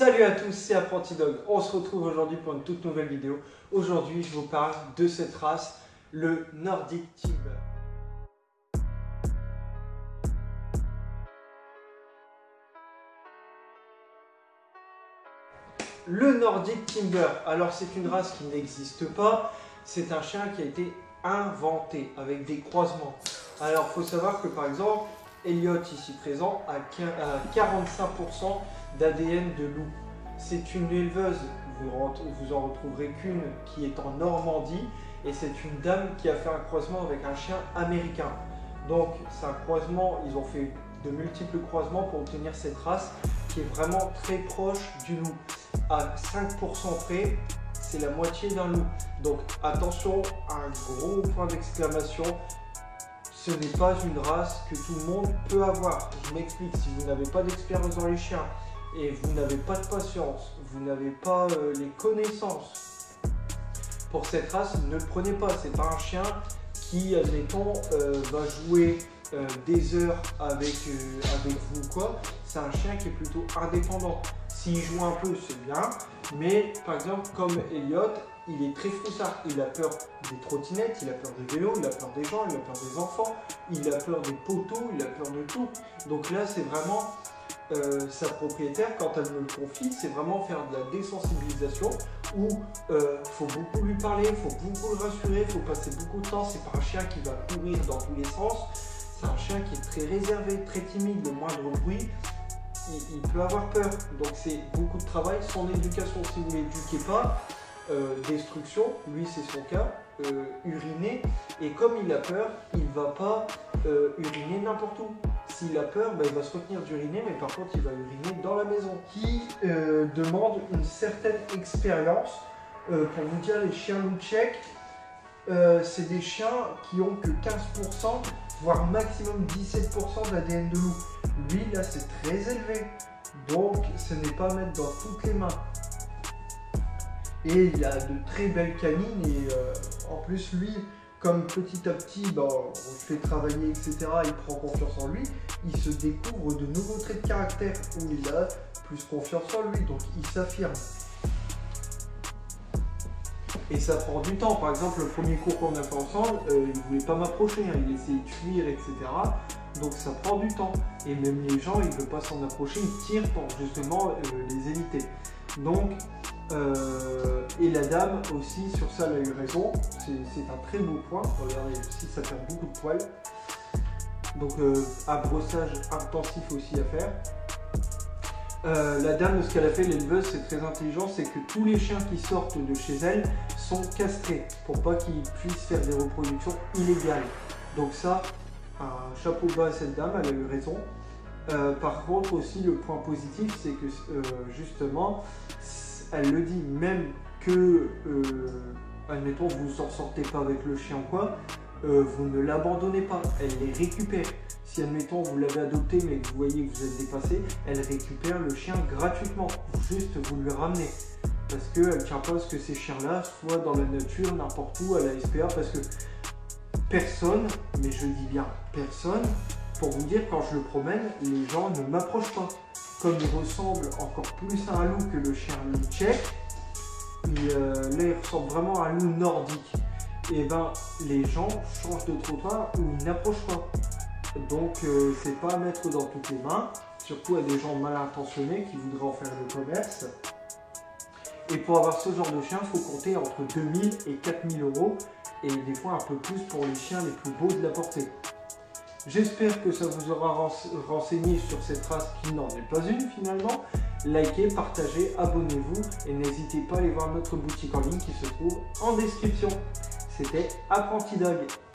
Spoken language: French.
Salut à tous, c'est Apprenti Dog. On se retrouve aujourd'hui pour une toute nouvelle vidéo. Aujourd'hui, je vous parle de cette race, le Nordic Timber. Le Nordic Timber, alors c'est une race qui n'existe pas. C'est un chien qui a été inventé avec des croisements. Alors, il faut savoir que par exemple, Elliot, ici présent, a 45% d'ADN de loup. C'est une éleveuse, vous en retrouverez qu'une qui est en Normandie, et c'est une dame qui a fait un croisement avec un chien américain. Donc c'est un croisement, ils ont fait de multiples croisements pour obtenir cette race qui est vraiment très proche du loup. À 5% près, c'est la moitié d'un loup. Donc attention, un gros point d'exclamation. Ce n'est pas une race que tout le monde peut avoir. Je m'explique, si vous n'avez pas d'expérience dans les chiens et vous n'avez pas de patience, vous n'avez pas les connaissances pour cette race, ne le prenez pas. C'est pas un chien qui, admettons, va jouer des heures avec vous quoi. C'est un chien qui est plutôt indépendant. S'il joue un peu, c'est bien, mais par exemple, comme Elliot, il est très froussard, il a peur des trottinettes, il a peur des vélos, il a peur des gens, il a peur des enfants, il a peur des poteaux, il a peur de tout. Donc là, c'est vraiment sa propriétaire, quand elle me le confie, c'est vraiment faire de la désensibilisation où faut beaucoup lui parler, il faut beaucoup le rassurer, il faut passer beaucoup de temps. C'est pas un chien qui va courir dans tous les sens, c'est un chien qui est très réservé, très timide, le moindre bruit. Il peut avoir peur, donc c'est beaucoup de travail. Son éducation, si vous ne l'éduquez pas, destruction, lui c'est son cas, uriner, et comme il a peur, il ne va pas uriner n'importe où. S'il a peur, il va se retenir d'uriner, mais par contre il va uriner dans la maison, qui demande une certaine expérience. Pour vous dire, les chiens loup tchèques, c'est des chiens qui ont que 15%, voire maximum 17% d'ADN de loup. Lui, là, c'est très élevé. Donc, ce n'est pas à mettre dans toutes les mains. Et il a de très belles canines. Et en plus, lui, comme petit à petit, on le fait travailler, etc., il prend confiance en lui. Il se découvre de nouveaux traits de caractère où il a plus confiance en lui. Donc, il s'affirme. Et ça prend du temps. Par exemple, le premier cours qu'on a fait ensemble, il ne voulait pas m'approcher, hein. Il essayait de fuir, etc. Donc ça prend du temps. Et même les gens, ils ne veulent pas s'en approcher, ils tirent pour justement les éviter. Donc, et la dame aussi, sur ça, elle a eu raison. C'est un très beau point. Regardez, ici, ça perd beaucoup de poils. Donc, un brossage intensif aussi à faire. La dame, ce qu'elle a fait, l'éleveuse, c'est très intelligent, c'est que tous les chiens qui sortent de chez elle sont castrés pour pas qu'ils puissent faire des reproductions illégales. Donc ça, un chapeau bas à cette dame, elle a eu raison. Par contre aussi, le point positif, c'est que justement, elle le dit, même que, admettons, vous ne s'en sortez pas avec le chien ou quoi, vous ne l'abandonnez pas, elle les récupère. Si, admettons, vous l'avez adopté mais que vous voyez que vous êtes dépassé, elle récupère le chien gratuitement. Juste, vous le ramenez. Parce qu'elle ne tient pas à ce que ces chiens-là soient dans la nature, n'importe où, à la SPA. Parce que personne, mais je dis bien personne, pour vous dire, quand je le promène, les gens ne m'approchent pas. Comme il ressemble encore plus à un loup que le chien loup tchèque, là, il ressemble vraiment à un loup nordique. Et les gens changent de trottoir ou ils n'approchent pas. Donc c'est pas à mettre dans toutes les mains, surtout à des gens mal intentionnés qui voudraient en faire le commerce. Et pour avoir ce genre de chien, il faut compter entre 2000 et 4000 euros, et des fois un peu plus pour les chiens les plus beaux de la portée. J'espère que ça vous aura renseigné sur cette race qui n'en est pas une finalement. Likez, partagez, abonnez-vous et n'hésitez pas à aller voir notre boutique en ligne qui se trouve en description. C'était Apprenti Dog.